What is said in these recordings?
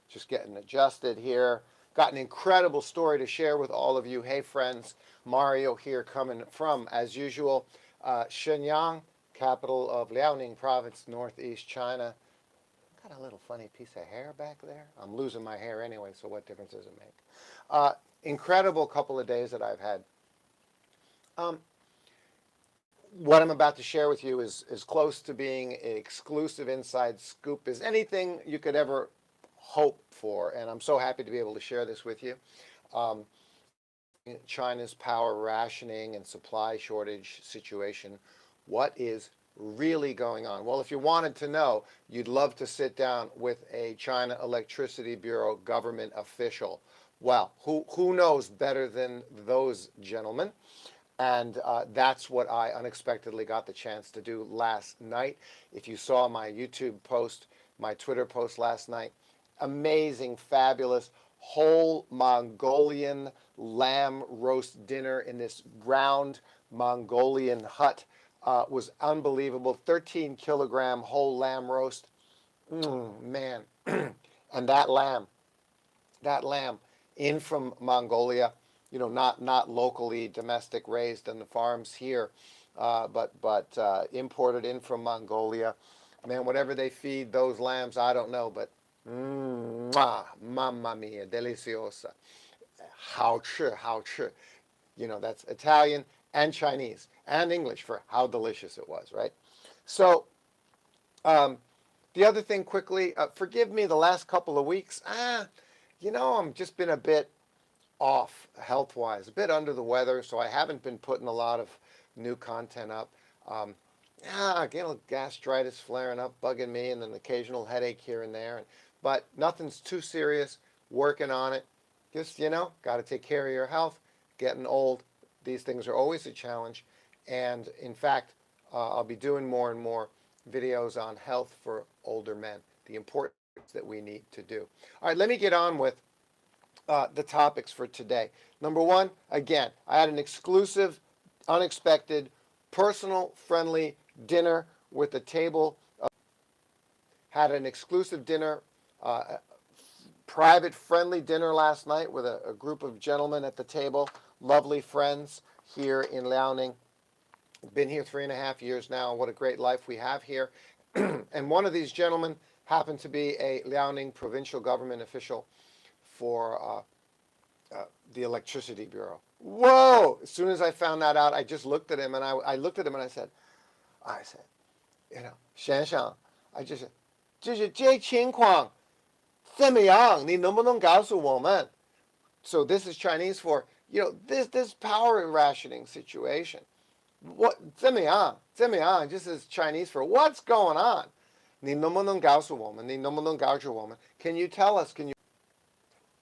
Just getting adjusted here. Got an incredible story to share with all of you. Hey, friends, Mario here coming from, as usual, Shenyang, capital of Liaoning Province, northeast China. Got a little funny piece of hair back there. I'm losing my hair anyway, so what difference does it make? Incredible couple of days that I've had. What I'm about to share with you is as close to being an exclusive inside scoop as anything you could ever hope for, and I'm so happy to be able to share this with you. China's power rationing and supply shortage situation. What is really going on? Well, if you wanted to know, you'd love to sit down with a China Electricity Bureau government official. Well, who knows better than those gentlemen? And that's what I unexpectedly got the chance to do last night. If you saw my YouTube post, my Twitter post last night, amazing, fabulous, whole Mongolian lamb roast dinner in this round Mongolian hut was unbelievable. 13-kilogram whole lamb roast. Man. And that lamb in from Mongolia, you know, not locally domestic raised in the farms here, but imported in from Mongolia. Man, whatever they feed those lambs, I don't know, but mamma mia, deliciosa. 好吃,好吃. You know, that's Italian and Chinese and English for how delicious it was, right? So the other thing quickly, forgive me the last couple of weeks. You know, I've just been a bit off health-wise, a bit under the weather, so I haven't been putting a lot of new content up. Again, gastritis flaring up, bugging me, and an occasional headache here and there. But nothing's too serious, working on it. Just, you know, got to take care of your health. Getting old, these things are always a challenge. And in fact, I'll be doing more and more videos on health for older men, the importance that we need to do. All right, let me get on with the topics for today. Number one, again, I had an exclusive, unexpected, personal, friendly dinner with a table. Had an exclusive dinner, private, friendly dinner last night with a group of gentlemen at the table, lovely friends here in Liaoning. Been here 3.5 years now. What a great life we have here. And one of these gentlemen happened to be a Liaoning provincial government official for the Electricity Bureau. Whoa! As soon as I found that out, I just looked at him, and I looked at him and I said, you know, 先生, I just said, 就是这情况怎么样？你能不能告诉我们? So this is Chinese for, you know, this power rationing situation. What 怎么样? 怎么样? This is Chinese for what's going on? 你能不能告诉我们? 你能不能告诉我们? Can you tell us? Can you?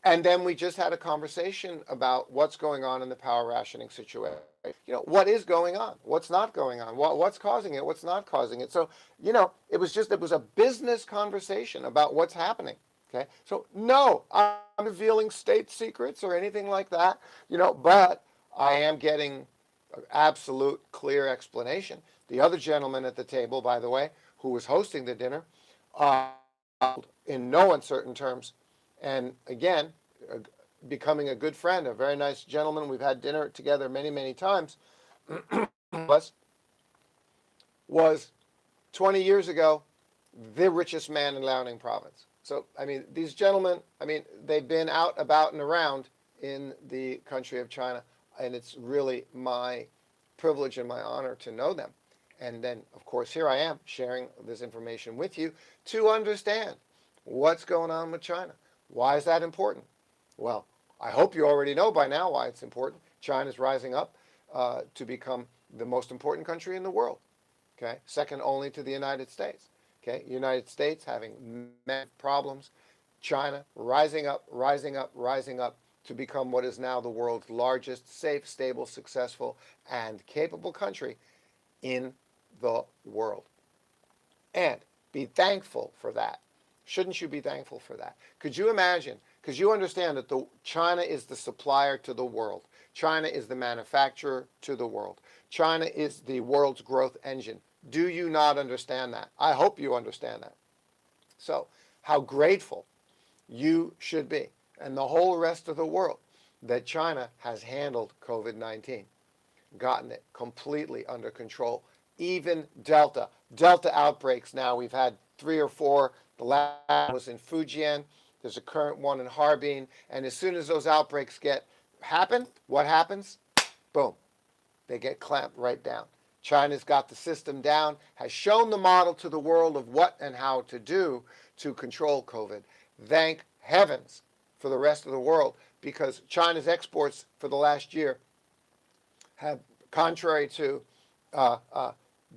And then we just had a conversation about what's going on in the power rationing situation. You know, what is going on? What's not going on? What's causing it? What's not causing it? So, you know, it was a business conversation about what's happening. Okay. So, no, I'm revealing state secrets or anything like that, you know, but I am getting absolute clear explanation. The other gentleman at the table, by the way, who was hosting the dinner, in no uncertain terms, and again, becoming a good friend, a very nice gentleman. We've had dinner together many, many times. Was 20 years ago the richest man in Liaoning province. So, I mean, these gentlemen, I mean, they've been out, about, and around in the country of China, and it's really my privilege and my honor to know them. And then, of course, here I am sharing this information with you to understand what's going on with China. Why is that important? Well, I hope you already know by now why it's important. China's rising up to become the most important country in the world, okay? Second only to the United States, okay? United States having many problems. China rising up, rising up, rising up to become what is now the world's largest, safe, stable, successful, and capable country in the world. And be thankful for that. Shouldn't you be thankful for that? Could you imagine? Because you understand that China is the supplier to the world. China is the manufacturer to the world. China is the world's growth engine. Do you not understand that? I hope you understand that. So, how grateful you should be, and the whole rest of the world, that China has handled COVID-19, gotten it completely under control. Even Delta outbreaks now, we've had 3 or 4. The last was in Fujian. There's a current one in Harbin. And as soon as those outbreaks happen, what happens? Boom. They get clamped right down. China's got the system down, has shown the model to the world of what and how to do to control COVID. Thank heavens for the rest of the world, because China's exports for the last year have, contrary to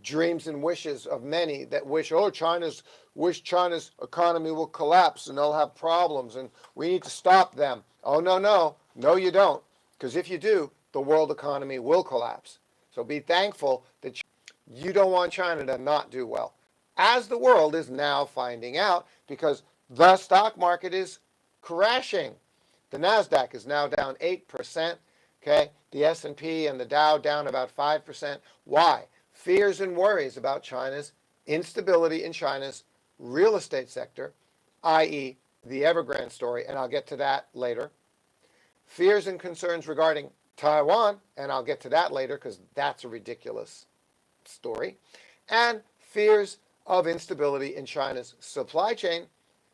dreams and wishes of many that wish China's economy will collapse and they'll have problems and we need to stop them. Oh, no, you don't, because if you do, the world economy will collapse. So be thankful that you don't want China to not do well, as the world is now finding out, because the stock market is crashing. The NASDAQ is now down 8%. Okay, the S&P and the Dow down about 5%. Why? Fears and worries about China's instability in China's real estate sector, i.e. the Evergrande story, and I'll get to that later. Fears and concerns regarding Taiwan, and I'll get to that later because that's a ridiculous story. And fears of instability in China's supply chain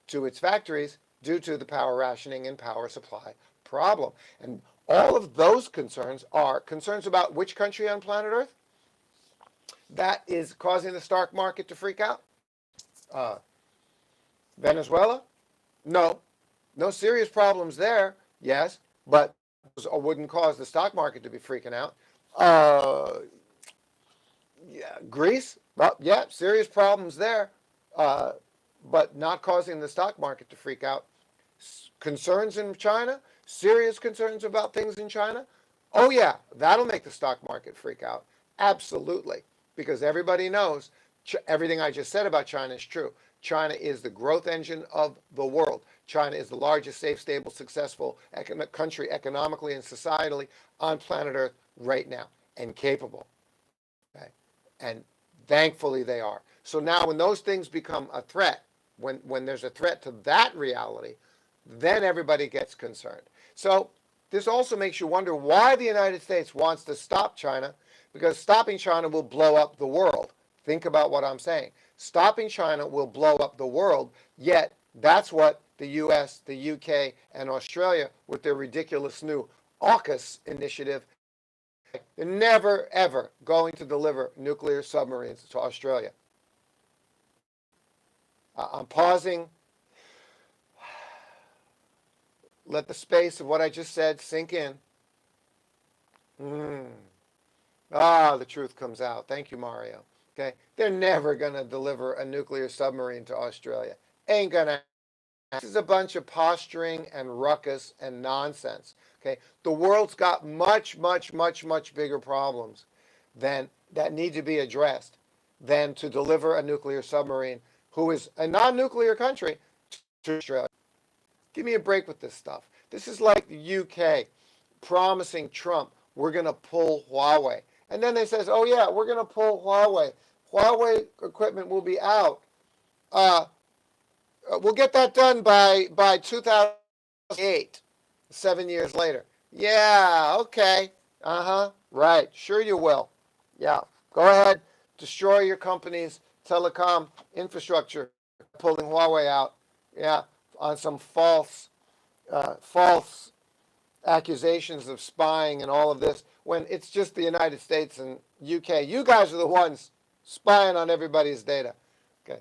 to its factories due to the power rationing and power supply problem. And all of those concerns are concerns about which country on planet Earth that is causing the stock market to freak out? Venezuela? No serious problems there, yes, but wouldn't cause the stock market to be freaking out. Greece? Well, yeah, serious problems there, but not causing the stock market to freak out. Concerns in China? Serious concerns about things in China? Oh yeah, that'll make the stock market freak out. Absolutely. Because everybody knows everything I just said about China is true. China is the growth engine of the world. China is the largest, safe, stable, successful country economically and societally on planet Earth right now, and capable. Okay? And thankfully they are. So now when those things become a threat, when there's a threat to that reality, then everybody gets concerned. So this also makes you wonder why the United States wants to stop China, because stopping China will blow up the world. Think about what I'm saying. Stopping China will blow up the world, yet that's what the US, the UK, and Australia, with their ridiculous new AUKUS initiative, they're never, ever going to deliver nuclear submarines to Australia. I'm pausing. Let the space of what I just said sink in. The truth comes out. Thank you, Mario. Okay, they're never going to deliver a nuclear submarine to Australia. Ain't going to. This is a bunch of posturing and ruckus and nonsense. Okay, the world's got much, much, much, much bigger problems that need to be addressed than to deliver a nuclear submarine, who is a non-nuclear country, to Australia. Give me a break with this stuff. This is like the UK promising Trump, we're going to pull Huawei. And then they says, oh yeah, we're going to pull Huawei. Huawei equipment will be out. We'll get that done by 2008, 7 years later. Yeah, okay. Right. Sure you will. Yeah. Go ahead. Destroy your company's telecom infrastructure, pulling Huawei out. Yeah. On some false accusations of spying and all of this, when it's just the United States and UK. You guys are the ones spying on everybody's data. Okay.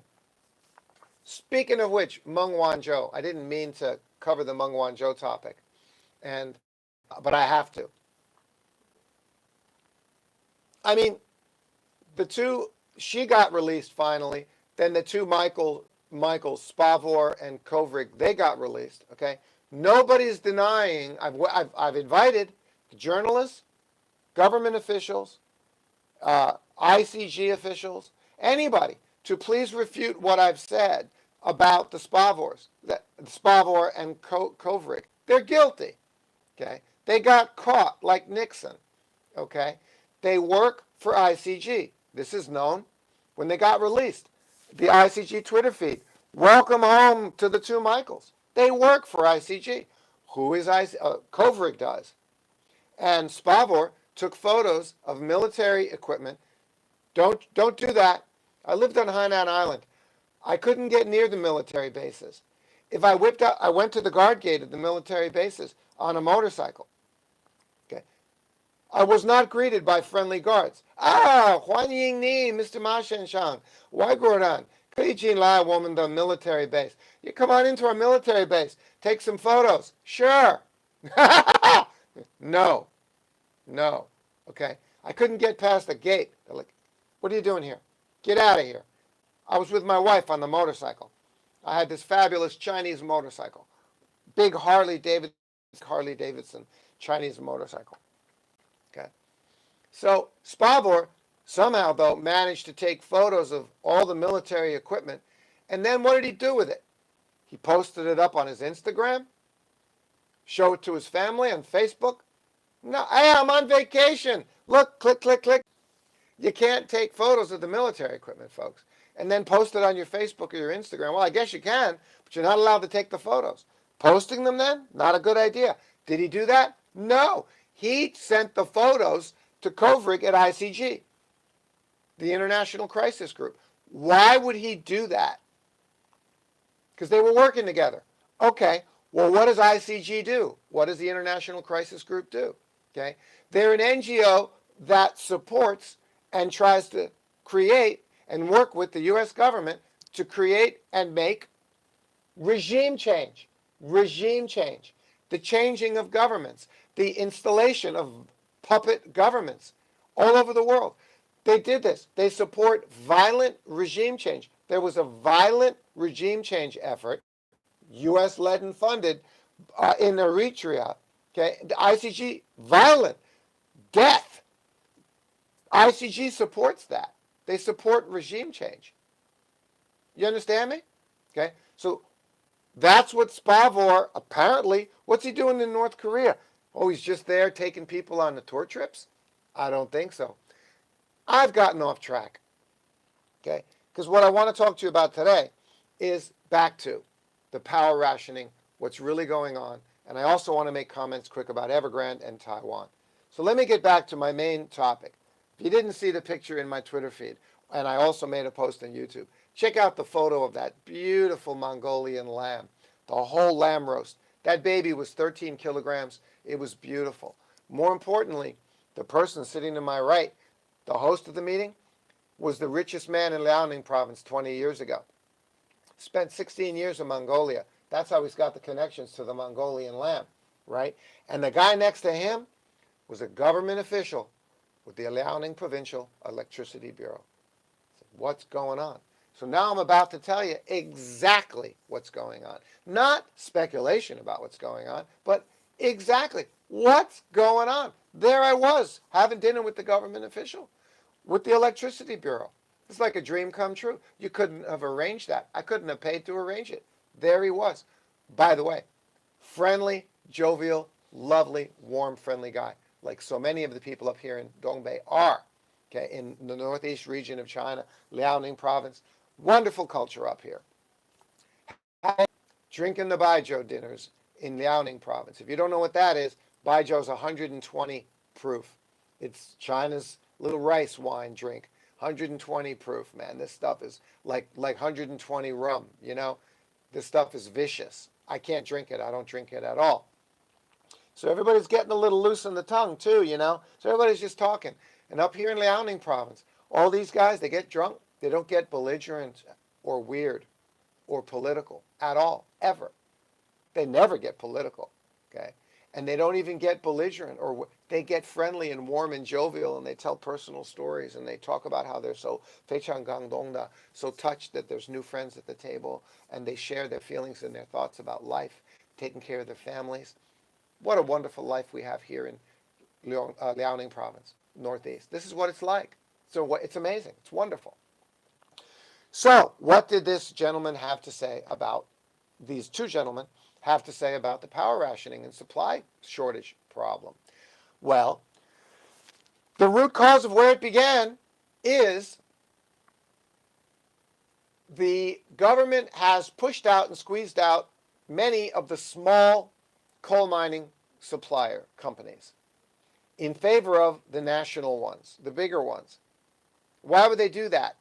Speaking of which, Meng Wanzhou. I didn't mean to cover the Meng Wanzhou topic, but I have to. I mean, she got released finally. Then the two Michaels, Spavor and Kovrig, they got released. Okay. Nobody's denying. I've invited journalists, government officials, ICG officials, anybody to please refute what I've said about the Spavor and Kovrig. They're guilty. Okay, they got caught like Nixon. Okay, they work for ICG. This is known. When they got released, the ICG Twitter feed, welcome home to the two Michaels. They work for ICG. Who is Kovrig does. And Spavor took photos of military equipment. Don't do that. I lived on Hainan Island. I couldn't get near the military bases. If I whipped out, I went to the guard gate of the military bases on a motorcycle. Okay, I was not greeted by friendly guards. Ah, 欢迎你, Mr. Ma Shenshang. Why Gordon? 可以进来我们的 military base. You come on into our military base. Take some photos. Sure. No. No. Okay. I couldn't get past the gate. They're like, what are you doing here? Get out of here. I was with my wife on the motorcycle. I had this fabulous Chinese motorcycle. Big Harley Davidson Chinese motorcycle. Okay. So Spavor somehow, though, managed to take photos of all the military equipment. And then what did he do with it? He posted it up on his Instagram, showed it to his family on Facebook. No, hey, I'm on vacation. Look, click, click, click. You can't take photos of the military equipment, folks, and then post it on your Facebook or your Instagram. Well, I guess you can, but you're not allowed to take the photos. Posting them then? Not a good idea. Did he do that? No. He sent the photos to Kovrig at ICG, the International Crisis Group. Why would he do that? Because they were working together. Okay, well, what does ICG do? What does the International Crisis Group do? Okay, they're an NGO that supports and tries to create and work with the U.S. government to create and make regime change, the changing of governments, the installation of puppet governments all over the world. They did this. They support violent regime change. There was a violent regime change effort, U.S.-led and funded, in Eritrea. Okay, the ICG, violent, death. ICG supports that. They support regime change. You understand me? Okay, so that's what Spavor, apparently, what's he doing in North Korea? Oh, he's just there taking people on the tour trips? I don't think so. I've gotten off track. Okay, because what I want to talk to you about today is back to the power rationing, what's really going on, and I also want to make comments quick about Evergrande and Taiwan. So let me get back to my main topic. If you didn't see the picture in my Twitter feed, and I also made a post on YouTube, check out the photo of that beautiful Mongolian lamb, the whole lamb roast. That baby was 13 kilograms. It was beautiful. More importantly, the person sitting to my right, the host of the meeting, was the richest man in Liaoning province 20 years ago. Spent 16 years in Mongolia. That's how he's got the connections to the Mongolian lamb, right? And the guy next to him was a government official with the Liaoning Provincial Electricity Bureau. So what's going on? So now I'm about to tell you exactly what's going on. Not speculation about what's going on, but exactly what's going on. There I was, having dinner with the government official, with the Electricity Bureau. It's like a dream come true. You couldn't have arranged that. I couldn't have paid to arrange it. There he was. By the way, friendly, jovial, lovely, warm, friendly guy, like so many of the people up here in Dongbei are, okay, in the northeast region of China, Liaoning province. Wonderful culture up here. Drinking the Baijiu dinners in Liaoning province. If you don't know what that is, Baijiu is 120 proof. It's China's little rice wine drink. 120 proof, man. This stuff is like 120 rum, you know. This stuff is vicious. I can't drink it. I don't drink it at all. So everybody's getting a little loose in the tongue too, you know. So everybody's just talking. And up here in Liaoning province, all these guys, they get drunk. They don't get belligerent or weird or political at all, ever. They never get political, okay? And they don't even get belligerent, or they get friendly and warm and jovial, and they tell personal stories, and they talk about how they're so feichang gangdongda, so touched that there's new friends at the table, and they share their feelings and their thoughts about life, taking care of their families. What a wonderful life we have here in Liaoning province, northeast. This is what it's like. So it's amazing. It's wonderful. So what did this gentleman have to say about, these two gentlemen have to say about the power rationing and supply shortage problem? Well, the root cause of where it began is the government has pushed out and squeezed out many of the small coal mining supplier companies in favor of the national ones, the bigger ones. Why would they do that?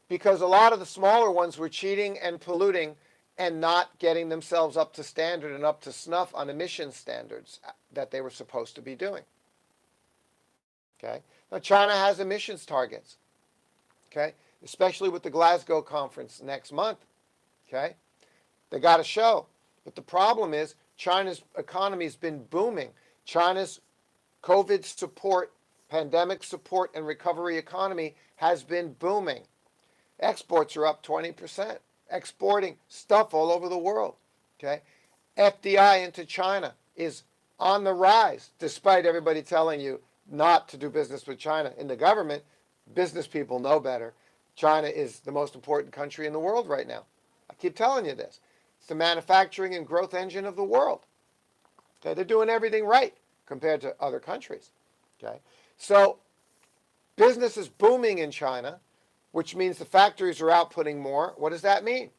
Because a lot of the smaller ones were cheating and polluting and not getting themselves up to standard and up to snuff on emission standards that they were supposed to be doing. Okay? Now, China has emissions targets, okay? Especially with the Glasgow conference next month, okay? They got to show. But the problem is China's economy has been booming. China's COVID support, pandemic support, and recovery economy has been booming. Exports are up 20%, exporting stuff all over the world, okay? FDI into China is on the rise, despite everybody telling you not to do business with China. In the government, business people know better. China is the most important country in the world right now. I keep telling you this. It's the manufacturing and growth engine of the world. Okay, they're doing everything right compared to other countries. Okay, so business is booming in China, which means the factories are outputting more. What does that mean?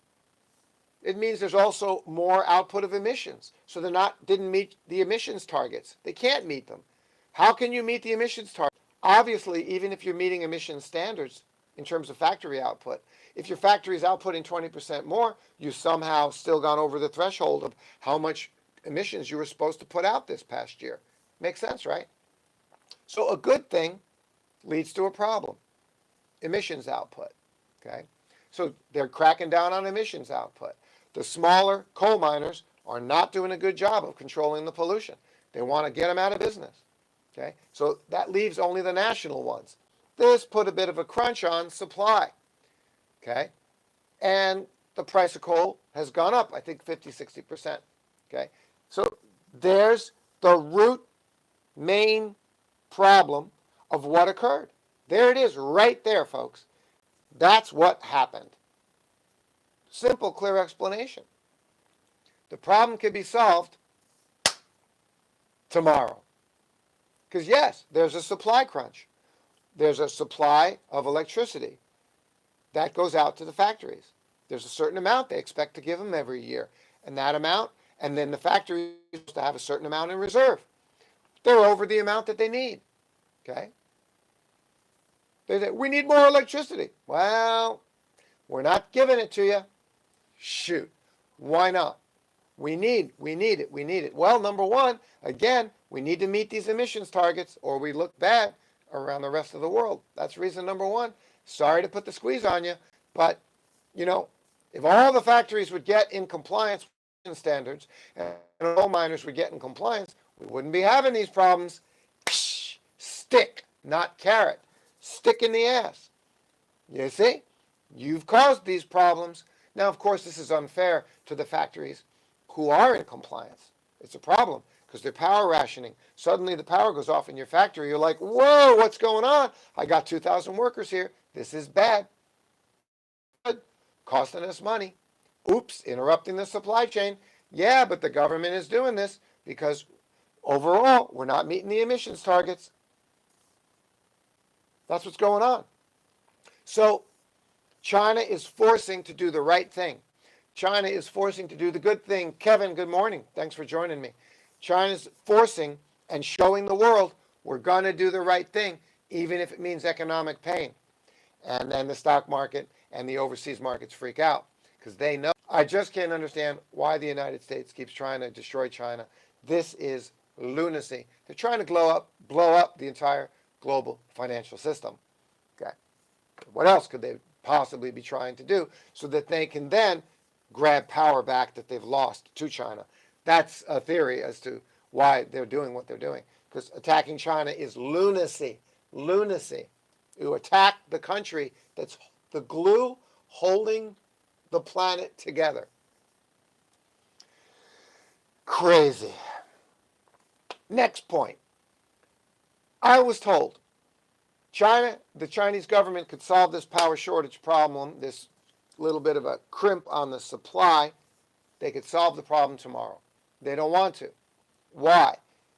It means there's also more output of emissions. So didn't meet the emissions targets. They can't meet them. How can you meet the emissions target? Obviously, even if you're meeting emission standards in terms of factory output, if your factory is outputting 20% more, you somehow still gone over the threshold of how much emissions you were supposed to put out this past year. Makes sense, right? So a good thing leads to a problem. Emissions output, okay? So they're cracking down on emissions output. The smaller coal miners are not doing a good job of controlling the pollution. They want to get them out of business. Okay, so that leaves only the national ones. This put a bit of a crunch on supply. Okay, and the price of coal has gone up, I think 50, 60%. Okay, so there's the root main problem of what occurred. There it is, right there, folks. That's what happened. Simple, clear explanation. The problem can be solved tomorrow. Because yes, there's a supply crunch. There's a supply of electricity that goes out to the factories. There's a certain amount they expect to give them every year. And that amount, and then the factory is supposed to have a certain amount in reserve. They're over the amount that they need. Okay? They say, we need more electricity. Well, we're not giving it to you. Shoot. Why not? We need it. Well, number one, again, we need to meet these emissions targets or we look bad around the rest of the world. That's reason number one. Sorry to put the squeeze on you, but, you know, if all the factories would get in compliance with standards and coal miners would get in compliance, we wouldn't be having these problems. Stick, not carrot. Stick in the ass. You see? You've caused these problems. Now, of course, this is unfair to the factories who are in compliance. It's a problem because they're power rationing. Suddenly the power goes off in your factory. You're like, whoa, what's going on? I got 2,000 workers here. This is bad. Good. Costing us money. Oops, interrupting the supply chain. Yeah, but the government is doing this because overall we're not meeting the emissions targets. That's what's going on. So China is forcing to do the right thing. China is forcing to do the good thing. Kevin, good morning. Thanks for joining me. China's forcing and showing the world we're going to do the right thing, even if it means economic pain. And then the stock market and the overseas markets freak out because they know. I just can't understand why the United States keeps trying to destroy China. This is lunacy. They're trying to blow up the entire global financial system. Okay. What else could they possibly be trying to do so that they can then grab power back that they've lost to China? That's a theory as to why they're doing what they're doing. Because attacking China is lunacy. Lunacy. You attack the country that's the glue holding the planet together. Crazy. Next point. I was told China, the Chinese government could solve this power shortage problem, this little bit of a crimp on the supply. They could solve the problem tomorrow. They don't want to. Why?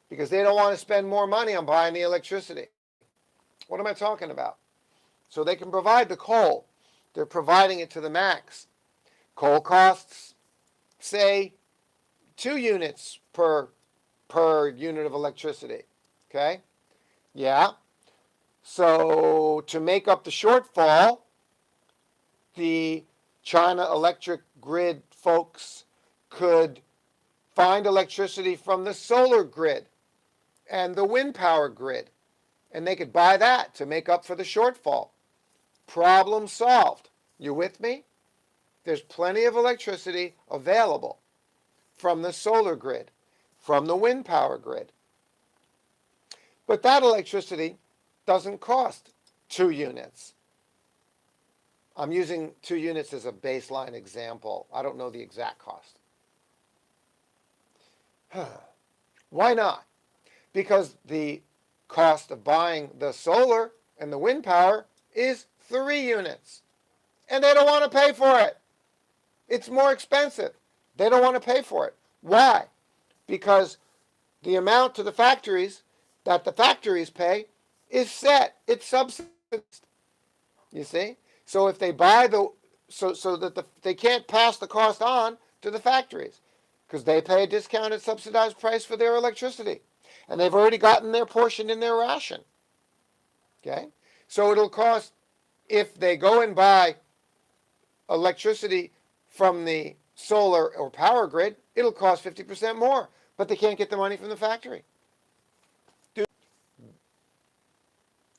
Because they don't want to spend more money on buying the electricity. What am I talking about? So they can provide the coal. They're providing it to the max. Coal costs, say, 2 units per unit of electricity. Okay? Yeah. So to make up the shortfall, the China electric grid folks could find electricity from the solar grid and the wind power grid, and they could buy that to make up for the shortfall. Problem solved. You with me? There's plenty of electricity available from the solar grid, from the wind power grid. But that electricity doesn't cost 2 units. I'm using 2 units as a baseline example. I don't know the exact cost. Why not? Because the cost of buying the solar and the wind power is 3 units. And they don't want to pay for it. It's more expensive. They don't want to pay for it. Why? Because the amount to the factories that the factories pay is set. It's subsidized. You see? So if they buy so that they can't pass the cost on to the factories because they pay a discounted subsidized price for their electricity. And they've already gotten their portion in their ration. Okay? So it'll cost, if they go and buy electricity from the solar or power grid, it'll cost 50% more. But they can't get the money from the factory.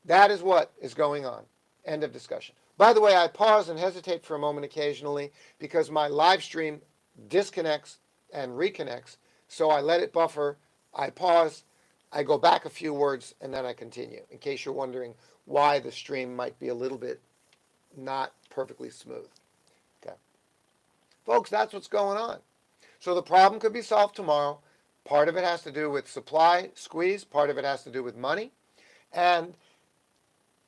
That is what is going on. End of discussion. By the way, I pause and hesitate for a moment occasionally because my live stream disconnects and reconnects. So I let it buffer, I pause, I go back a few words, and then I continue, in case you're wondering why the stream might be a little bit not perfectly smooth. Okay. Folks, that's what's going on. So the problem could be solved tomorrow. Part of it has to do with supply squeeze. Part of it has to do with money. And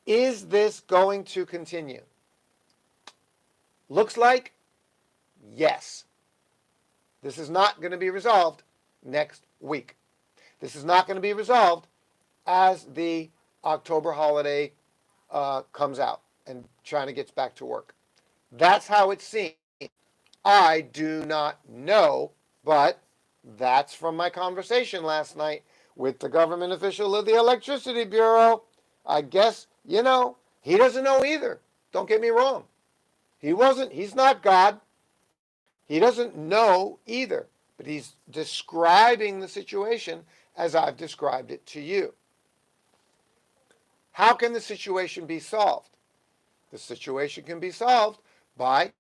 is this going to continue? Looks like yes. This is not going to be resolved next week. This is not going to be resolved as the October holiday comes out and China gets back to work. That's how it seems. I do not know, but that's from my conversation last night with the government official of the Electricity Bureau. I guess, he doesn't know either. Don't get me wrong. He's not God. He doesn't know either, but he's describing the situation as I've described it to you. How can the situation be solved? The situation can be solved by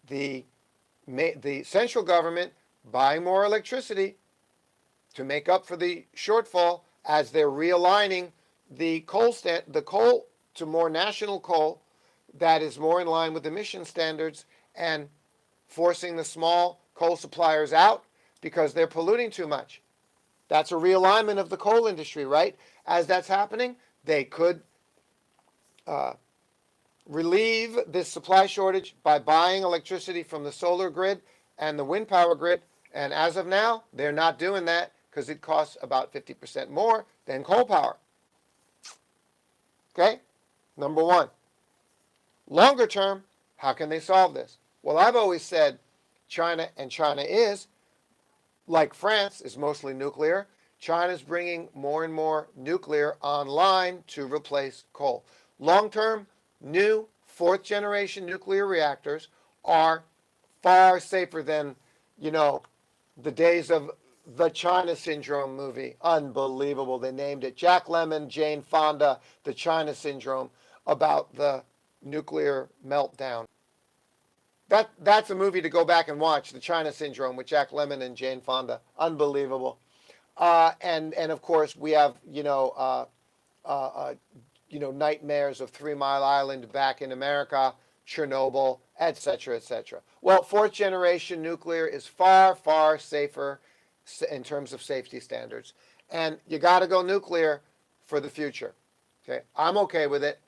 the central government buying more electricity to make up for the shortfall as they're realigning the coal to more national coal that is more in line with emission standards and forcing the small coal suppliers out because they're polluting too much. That's a realignment of the coal industry, right? As that's happening, they could relieve this supply shortage by buying electricity from the solar grid and the wind power grid. And as of now, they're not doing that because it costs about 50% more than coal power. Okay? Number one. Longer term, how can they solve this? Well, I've always said China is, like France, is mostly nuclear. China's bringing more and more nuclear online to replace coal. Long term, new 4th generation nuclear reactors are far safer than, the days of the China Syndrome movie. Unbelievable. They named it Jack Lemmon, Jane Fonda, the China Syndrome, about the nuclear meltdown. That's a movie to go back and watch, The China Syndrome with Jack Lemmon and Jane Fonda. Unbelievable. And of course we have nightmares of 3 Mile Island back in America, Chernobyl, etc., etc. Well, 4th generation nuclear is far, far safer in terms of safety standards, and you got to go nuclear for the future. Okay, I'm okay with it.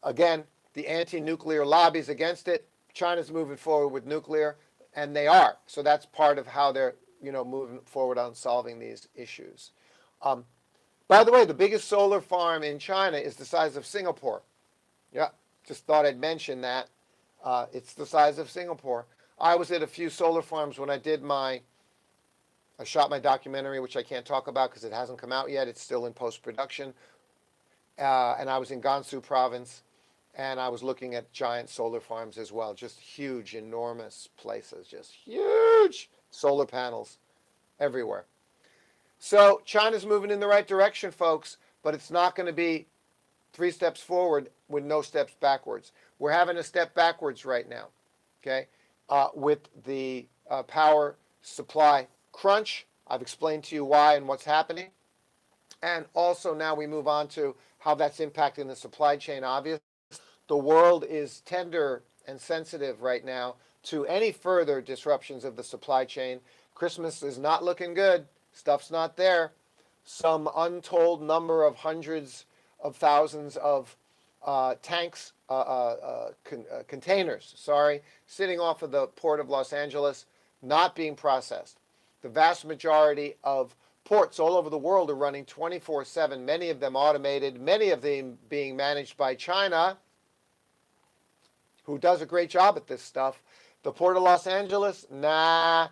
Again, the anti-nuclear lobby's against it. China's moving forward with nuclear, and they are. So that's part of how they're, moving forward on solving these issues. By the way, the biggest solar farm in China is the size of Singapore. Yeah, just thought I'd mention that. It's the size of Singapore. I was at a few solar farms when I shot my documentary, which I can't talk about because it hasn't come out yet. It's still in post-production. And I was in Gansu province, and I was looking at giant solar farms as well. Just huge, enormous places. Just huge solar panels everywhere. So China's moving in the right direction, folks, but it's not going to be 3 steps forward with no steps backwards. We're having a step backwards right now, okay, with the power supply crunch. I've explained to you why and what's happening. And also now we move on to how that's impacting the supply chain. Obviously, the world is tender and sensitive right now to any further disruptions of the supply chain. Christmas is not looking good. Stuff's not there. Some untold number of hundreds of thousands of containers, sitting off of the port of Los Angeles, not being processed. The vast majority of ports all over the world are running 24/7, many of them automated, many of them being managed by China, who does a great job at this stuff. The Port of Los Angeles, nah.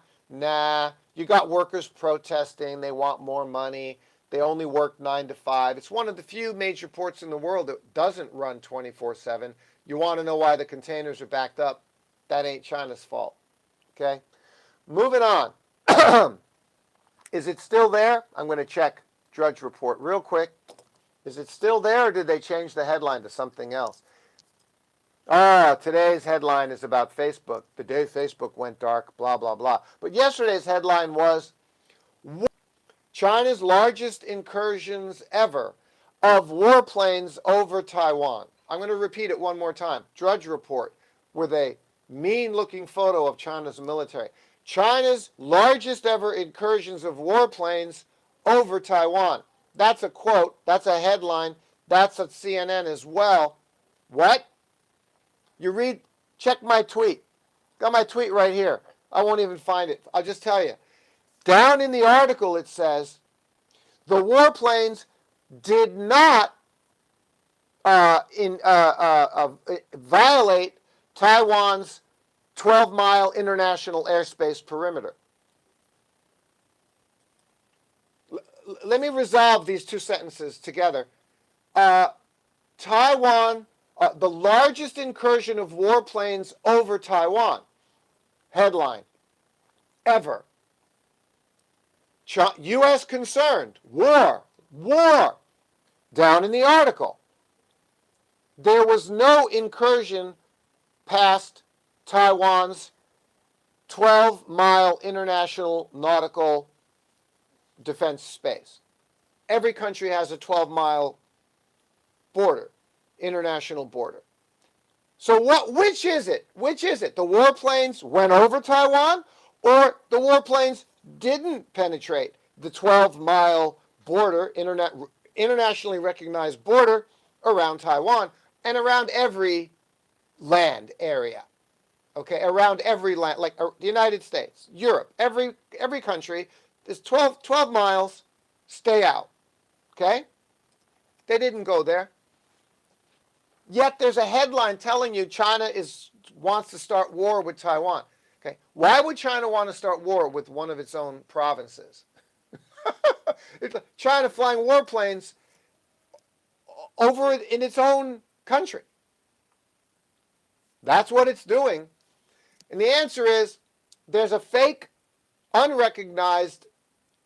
You got workers protesting. They want more money. They only work 9 to 5. It's one of the few major ports in the world that doesn't run 24/7. You want to know why the containers are backed up? That ain't China's fault. Okay? Moving on. Is it still there? I'm going to check Drudge Report real quick. Is it still there, or did they change the headline to something else? Today's headline is about Facebook. The day Facebook went dark, blah, blah, blah. But yesterday's headline was China's largest incursions ever of warplanes over Taiwan. I'm going to repeat it one more time. Drudge Report with a mean-looking photo of China's military. China's largest ever incursions of warplanes over Taiwan. That's a quote. That's a headline. That's at CNN as well. What? You read, check my tweet. Got my tweet right here. I won't even find it. I'll just tell you. Down in the article it says, the warplanes did not violate Taiwan's 12-mile international airspace perimeter. Let me resolve these two sentences together. Taiwan, the largest incursion of warplanes over Taiwan, headline, ever. U.S. concerned, war. Down in the article, there was no incursion past Taiwan's 12-mile international nautical defense space. Every country has a 12-mile border, international border. So which is it? Which is it? The warplanes went over Taiwan, or the warplanes didn't penetrate the 12-mile border, internationally recognized border around Taiwan and around every land area? Okay, around every land, like the United States, Europe, every country, is 12 miles, stay out. Okay? They didn't go there. Yet there's a headline telling you China wants to start war with Taiwan. Okay, why would China want to start war with one of its own provinces? It's China flying warplanes over in its own country. That's what it's doing. And the answer is there's a fake, unrecognized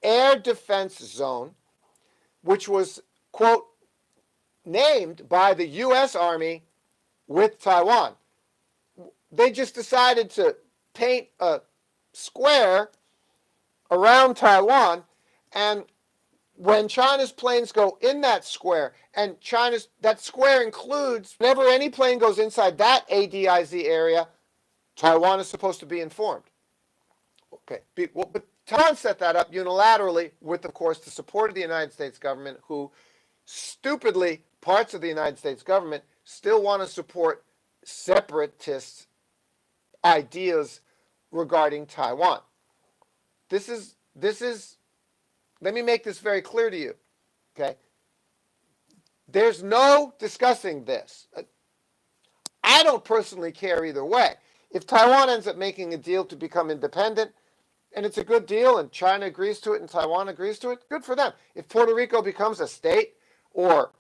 air defense zone, which was, quote, named by the U.S. Army with Taiwan. They just decided to paint a square around Taiwan, and when China's planes go in that square, and that square includes, whenever any plane goes inside that ADIZ area, Taiwan is supposed to be informed. Okay, but Taiwan set that up unilaterally with, of course, the support of the United States government, who stupidly, parts of the United States government still want to support separatist ideas regarding Taiwan. This is, let me make this very clear to you, okay? There's no discussing this. I don't personally care either way. If Taiwan ends up making a deal to become independent, and it's a good deal, and China agrees to it, and Taiwan agrees to it, good for them. If Puerto Rico becomes a state, or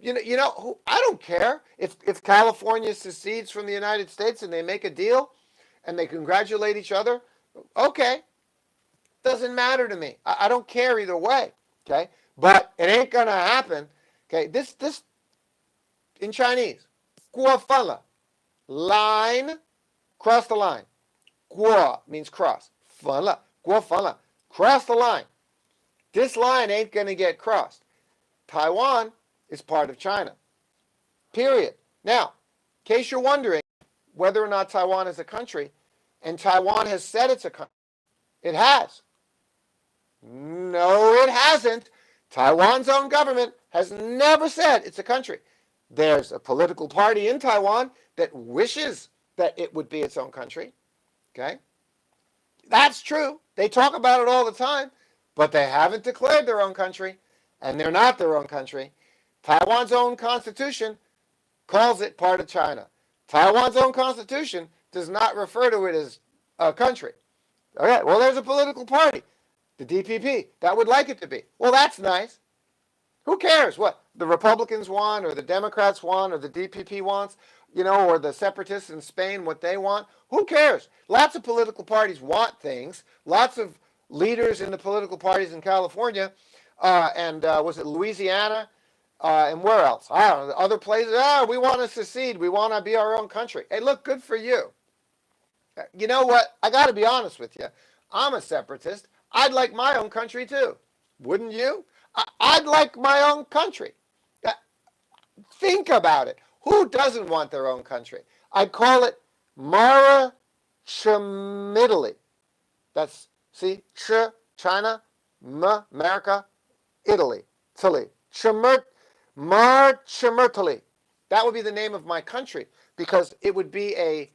I don't care if California secedes from the United States and they make a deal, and they congratulate each other. Okay, doesn't matter to me. I don't care either way. Okay, but it ain't gonna happen. Okay, this in Chinese, guo fan line, cross the line. Guo means cross. Fan guo fan cross the line. This line ain't gonna get crossed. Taiwan is part of China. Period. Now, in case you're wondering whether or not Taiwan is a country, and Taiwan has said it's a country, it has. No, it hasn't. Taiwan's own government has never said it's a country. There's a political party in Taiwan that wishes that it would be its own country. Okay? That's true. They talk about it all the time, but they haven't declared their own country, and they're not their own country. Taiwan's own constitution calls it part of China. Taiwan's own constitution does not refer to it as a country. Okay, well, there's a political party, the DPP, that would like it to be. Well, that's nice. Who cares what the Republicans want, or the Democrats want, or the DPP wants, or the separatists in Spain, what they want? Who cares? Lots of political parties want things. Lots of leaders in the political parties in California, and was it Louisiana? And where else? I don't know. Other places, we want to secede. We want to be our own country. Hey, look, good for you. You know what? I got to be honest with you. I'm a separatist. I'd like my own country too. Wouldn't you? I'd like my own country. Think about it. Who doesn't want their own country? I'd call it Mara Shemidali. That's, see, Ch, China, M, America, Italy, Italy. Marchamertali. That would be the name of my country, because it would be a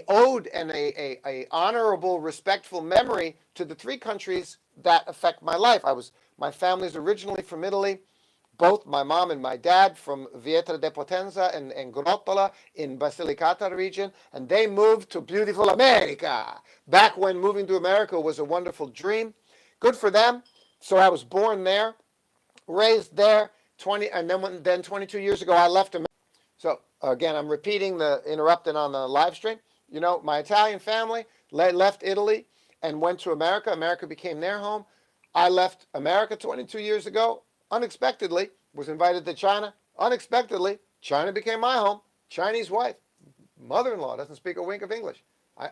ode and a honorable, respectful memory to the three countries that affect my life. My family's originally from Italy, both my mom and my dad from Vietra de Potenza and Grottola in Basilicata region, and they moved to beautiful America back when moving to America was a wonderful dream. Good for them. So I was born there, raised there, and then 22 years ago I left America. So again, I'm repeating interrupting on the live stream. My Italian family left Italy and went to America. America became their home. I left America 22 years ago, unexpectedly, was invited to China. Unexpectedly, China became my home. Chinese wife, mother-in-law, doesn't speak a wink of English. I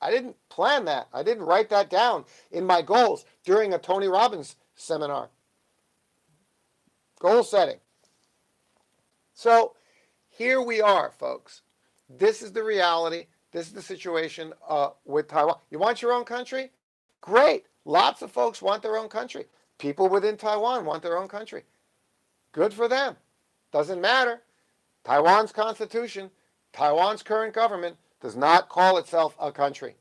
didn't plan that. I didn't write that down in my goals during a Tony Robbins seminar. Goal setting. So here we are, folks. This is the reality. This is the situation with Taiwan. You want your own country? Great. Lots of folks want their own country. People within Taiwan want their own country. Good for them. Doesn't matter. Taiwan's constitution, Taiwan's current government does not call itself a country.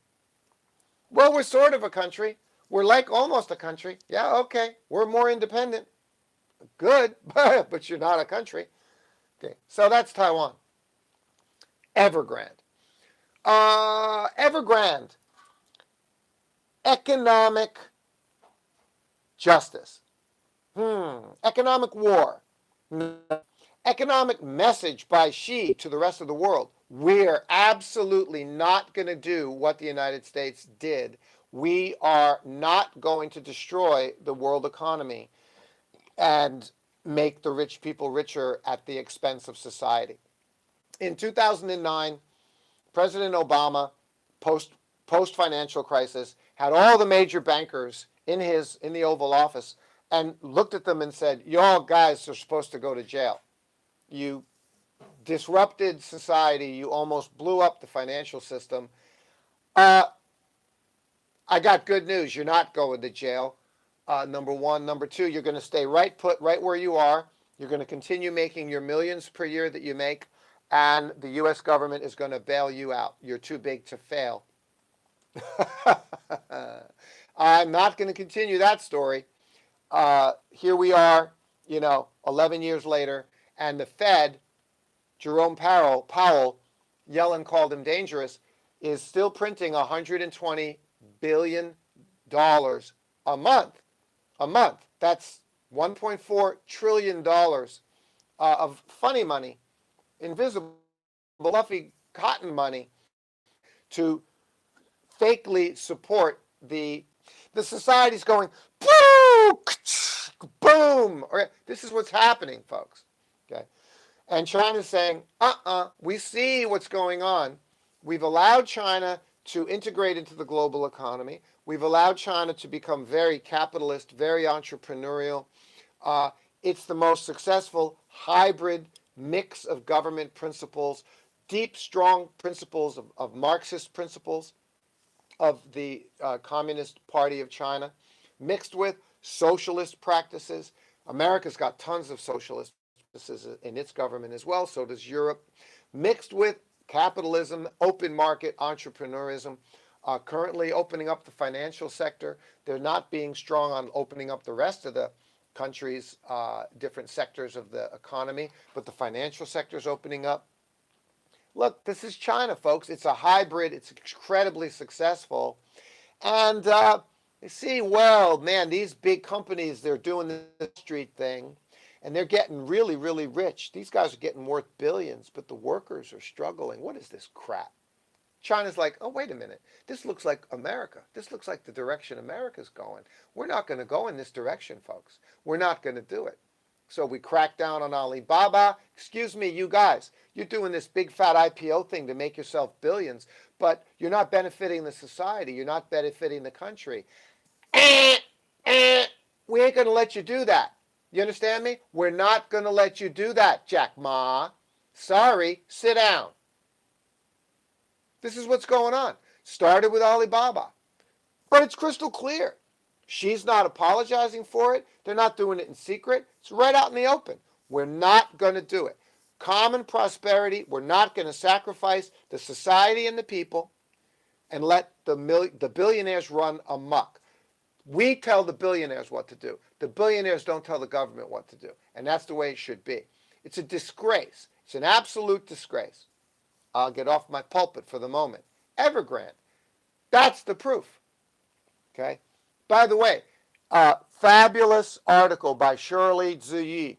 Well, we're sort of a country. We're like almost a country. Yeah, okay. We're more independent. Good, but you're not a country. Okay, so that's Taiwan. Evergrande. Evergrande. Economic justice. Economic war. Economic message by Xi to the rest of the world. We're absolutely not going to do what the United States did. We are not going to destroy the world economy and make the rich people richer at the expense of society. In 2009, President Obama, post-financial crisis, had all the major bankers in the Oval Office and looked at them and said, y'all guys are supposed to go to jail. You disrupted society. You almost blew up the financial system. I got good news. You're not going to jail. Number one. Number two, you're going to stay right where you are. You're going to continue making your millions per year that you make, and the U.S. government is going to bail you out. You're too big to fail. I'm not going to continue that story. Here we are, 11 years later, and the Fed, Jerome Powell, Yellen called him dangerous, is still printing $120 billion a month. A month. That's $1.4 trillion of funny money, invisible, fluffy cotton money to fakely support the society's going boom. This is what's happening, folks. Okay, and China's saying, we see what's going on. We've allowed China to integrate into the global economy. We've allowed China to become very capitalist, very entrepreneurial. It's the most successful hybrid mix of government principles, deep, strong principles of Marxist principles of the Communist Party of China, mixed with socialist practices. America's got tons of socialist practices in its government as well, so does Europe, mixed with capitalism, open market entrepreneurism, currently opening up the financial sector. They're not being strong on opening up the rest of the country's different sectors of the economy, but the financial sector is opening up. Look, this is China, folks. It's a hybrid. It's incredibly successful. And you see, well, man, these big companies, they're doing the street thing, and they're getting really, really rich. These guys are getting worth billions, but the workers are struggling. What is this crap? China's like, oh, wait a minute. This looks like America. This looks like the direction America's going. We're not going to go in this direction, folks. We're not going to do it. So we crack down on Alibaba. Excuse me, you guys. You're doing this big fat IPO thing to make yourself billions, but you're not benefiting the society. You're not benefiting the country. We ain't going to let you do that. You understand me? We're not going to let you do that, Jack Ma. Sorry, sit down. This is what's going on. Started with Alibaba. But it's crystal clear. She's not apologizing for it. They're not doing it in secret. It's right out in the open. We're not going to do it. Common prosperity. We're not going to sacrifice the society and the people and let the billionaires run amok. We tell the billionaires what to do. The billionaires don't tell the government what to do. And that's the way it should be. It's a disgrace. It's an absolute disgrace. I'll get off my pulpit for the moment. Evergrande. That's the proof. Okay? By the way, fabulous article by Shirley Ziyi.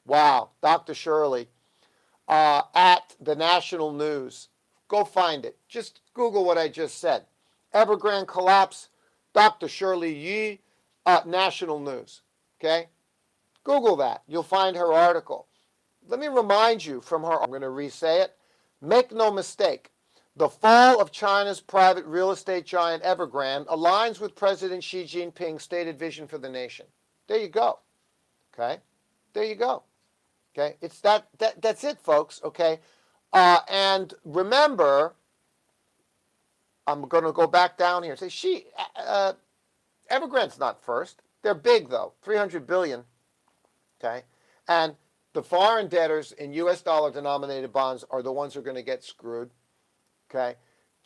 Wow, Dr. Shirley at the National News. Go find it. Just Google what I just said. Evergrande collapse, Dr. Shirley Yi, National News. Okay? Google that. You'll find her article. Let me remind you from her, I'm going to re-say it. Make no mistake, the fall of China's private real estate giant Evergrande aligns with President Xi Jinping's stated vision for the nation. There you go. Okay? There you go. Okay? It's that's it, folks. Okay? And remember, I'm going to go back down here and say, Evergrande's not first. They're big, though, 300 billion. Okay? And the foreign debtors in U.S. dollar denominated bonds are the ones who are going to get screwed. Okay,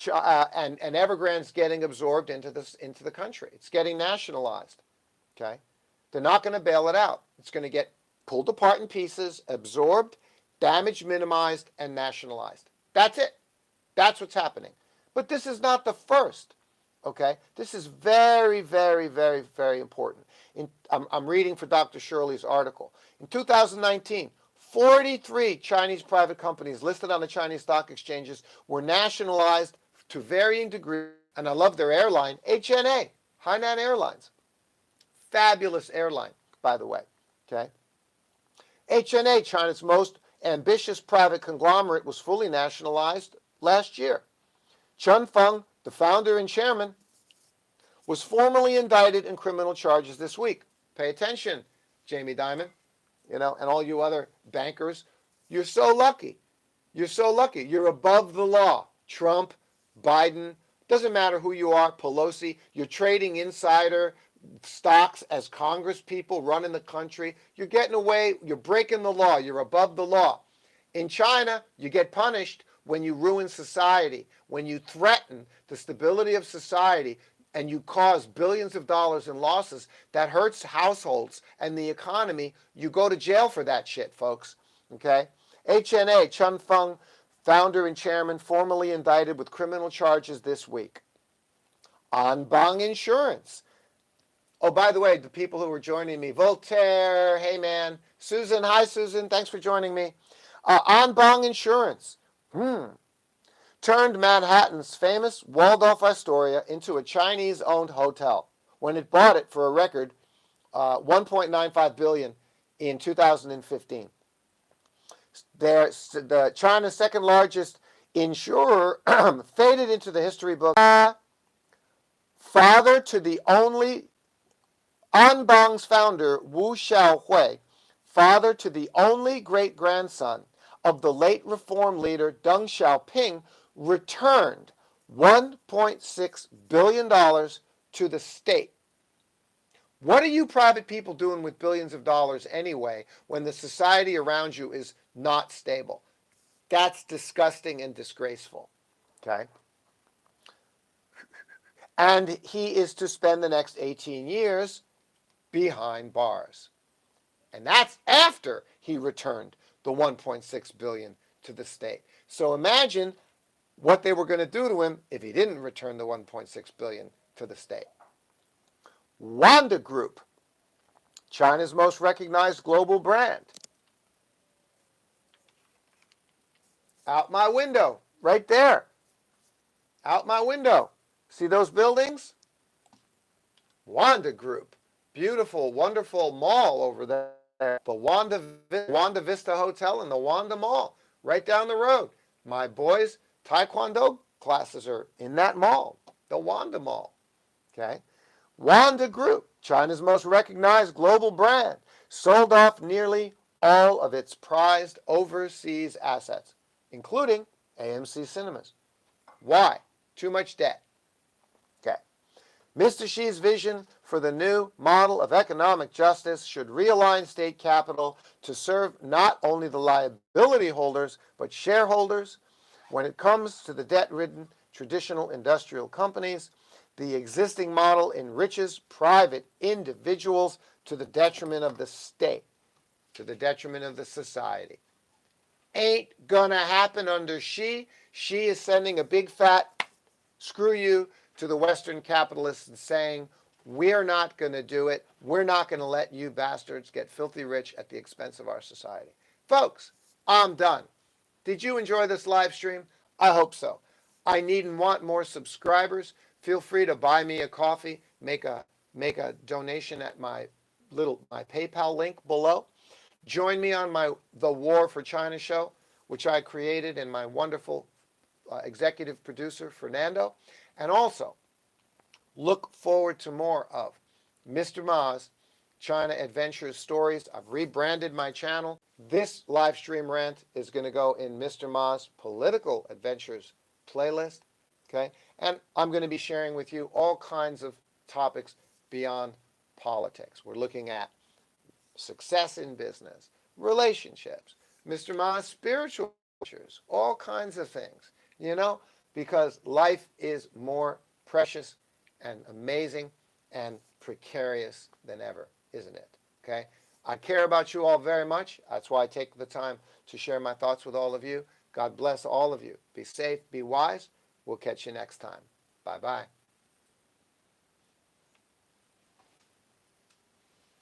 and Evergrande's getting absorbed into the country. It's getting nationalized. Okay, they're not going to bail it out. It's going to get pulled apart in pieces, absorbed, damage minimized, and nationalized. That's it. That's what's happening. But this is not the first. Okay, this is very, very, very, very important. I'm reading for Dr. Shirley's article. In 2019, 43 Chinese private companies listed on the Chinese stock exchanges were nationalized to varying degrees. And I love their airline, HNA, Hainan Airlines. Fabulous airline, by the way. Okay, HNA, China's most ambitious private conglomerate, was fully nationalized last year. Chen Feng, the founder and chairman, was formally indicted in criminal charges this week. Pay attention, Jamie Dimon, and all you other bankers. You're so lucky. You're so lucky. You're above the law. Trump, Biden, doesn't matter who you are, Pelosi, you're trading insider stocks as Congress people running the country. You're getting away. You're breaking the law. You're above the law. In China, you get punished when you ruin society, when you threaten the stability of society, and you cause billions of dollars in losses. That hurts households and the economy. You go to jail for that shit, folks. Okay? HNA, Chen Feng, founder and chairman formally indicted with criminal charges this week. Anbang Insurance. Oh, by the way, the people who are joining me, Voltaire, hey man, Susan, hi Susan, thanks for joining me. Anbang Insurance turned Manhattan's famous Waldorf Astoria into a Chinese-owned hotel when it bought it for a record $1.95 billion in 2015. The China's second largest insurer faded into the history book. Father to the only Anbang's founder, Wu Xiaohui, father to the only great-grandson of the late reform leader Deng Xiaoping, returned $1.6 billion to the state. What are you private people doing with billions of dollars anyway when the society around you is not stable? That's disgusting and disgraceful. Okay? And he is to spend the next 18 years behind bars. And that's after he returned the $1.6 billion to the state. So imagine what they were going to do to him if he didn't return the $1.6 billion to the state. Wanda Group, China's most recognized global brand. Out my window, right there. Out my window. See those buildings? Wanda Group. Beautiful, wonderful mall over there. The Wanda Vista Hotel and the Wanda Mall, right down the road. My boys' Taekwondo classes are in that mall, the Wanda Mall. Okay? Wanda Group, China's most recognized global brand, sold off nearly all of its prized overseas assets, including AMC Cinemas. Why? Too much debt. Okay. Mr. Xi's vision for the new model of economic justice should realign state capital to serve not only the liability holders, but shareholders. When it comes to the debt-ridden traditional industrial companies, the existing model enriches private individuals to the detriment of the state, to the detriment of the society. Ain't gonna happen under Xi. Xi is sending a big fat screw you to the Western capitalists and saying, we're not going to do it. We're not going to let you bastards get filthy rich at the expense of our society. Folks, I'm done. Did you enjoy this live stream? I hope so. I need and want more subscribers. Feel free to buy me a coffee. Make a donation at my PayPal link below. Join me on the War for China show, which I created, and my wonderful executive producer, Fernando. And also, look forward to more of Mr. Ma's China Adventures stories. I've rebranded my channel. This live stream rant is going to go in Mr. Ma's Political Adventures playlist. Okay? And I'm going to be sharing with you all kinds of topics beyond politics. We're looking at success in business, relationships, Mr. Ma's spiritual adventures, all kinds of things, because life is more precious and amazing and precarious than ever, isn't it? Okay? I care about you all very much. That's why I take the time to share my thoughts with all of you. God bless all of you. Be safe, be wise. We'll catch you next time. Bye-bye.